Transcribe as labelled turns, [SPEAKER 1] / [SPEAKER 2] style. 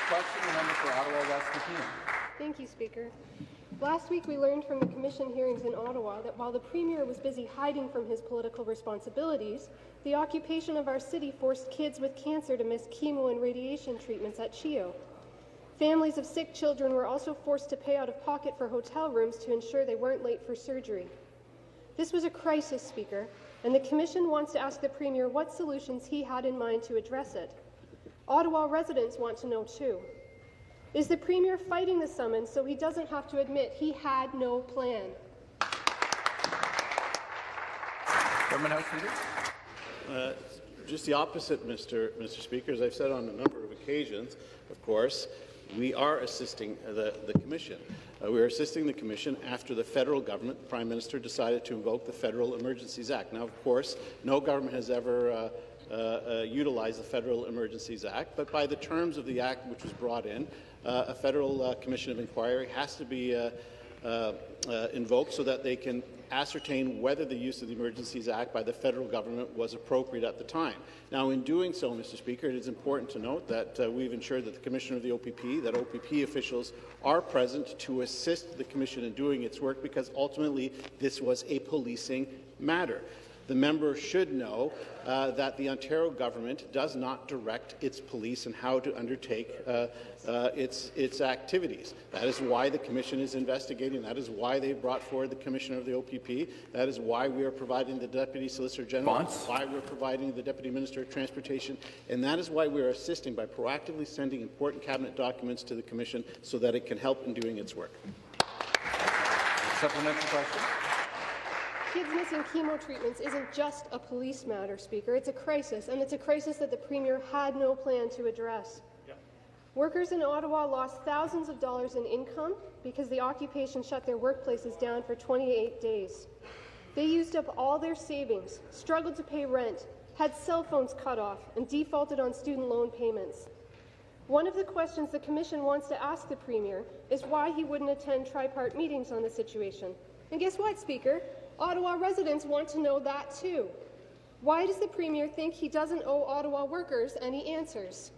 [SPEAKER 1] question, the member for Ottawa West Machine.
[SPEAKER 2] Thank you, Speaker. Last week, we learned from the Commission hearings in Ottawa that while the Premier was busy hiding from his political responsibilities, the occupation of our city forced kids with cancer to miss chemo and radiation treatments at CHEO. Families of sick children were also forced to pay out of pocket for hotel rooms to ensure they weren't late for surgery. This was a crisis, Speaker, and the Commission wants to ask the Premier what solutions he had in mind to address it. Ottawa residents want to know too. Is the Premier fighting the summons so he doesn't have to admit he had no plan?
[SPEAKER 1] Government House Leader.
[SPEAKER 3] Just the opposite, Mr. Speaker. As I've said on a number of occasions, of course, we are assisting the Commission. We are assisting the Commission after the federal government, the Prime Minister, decided to invoke the Federal Emergencies Act. Now, of course, no government has ever utilized the Federal Emergencies Act, but by the terms of the Act which was brought in, a federal commission of inquiry has to be invoked so that they can ascertain whether the use of the Emergencies Act by the federal government was appropriate at the time. Now, in doing so, Mr. Speaker, it is important to note that we've ensured that the Commissioner of the OPP, that OPP officials are present to assist the Commission in doing its work, because ultimately this was a policing matter. The member should know that the Ontario government does not direct its police and how to undertake its activities. That is why the Commission is investigating. That is why they brought forward the Commissioner of the OPP. That is why we are providing the Deputy Solicitor General. That's why we're providing the Deputy Minister of Transportation. And that is why we are assisting by proactively sending important Cabinet documents to the Commission so that it can help in doing its work.
[SPEAKER 1] Supplementary question.
[SPEAKER 2] Kids missing chemo treatments isn't just a police matter, Speaker. It's a crisis, and it's a crisis that the Premier had no plan to address. Workers in Ottawa lost thousands of dollars in income because the occupation shut their workplaces down for 28 days. They used up all their savings, struggled to pay rent, had cell phones cut off, and defaulted on student loan payments. One of the questions the Commission wants to ask the Premier is why he wouldn't attend tri-part meetings on the situation. And guess what, Speaker? Ottawa residents want to know that too. Why does the Premier think he doesn't owe Ottawa workers any answers?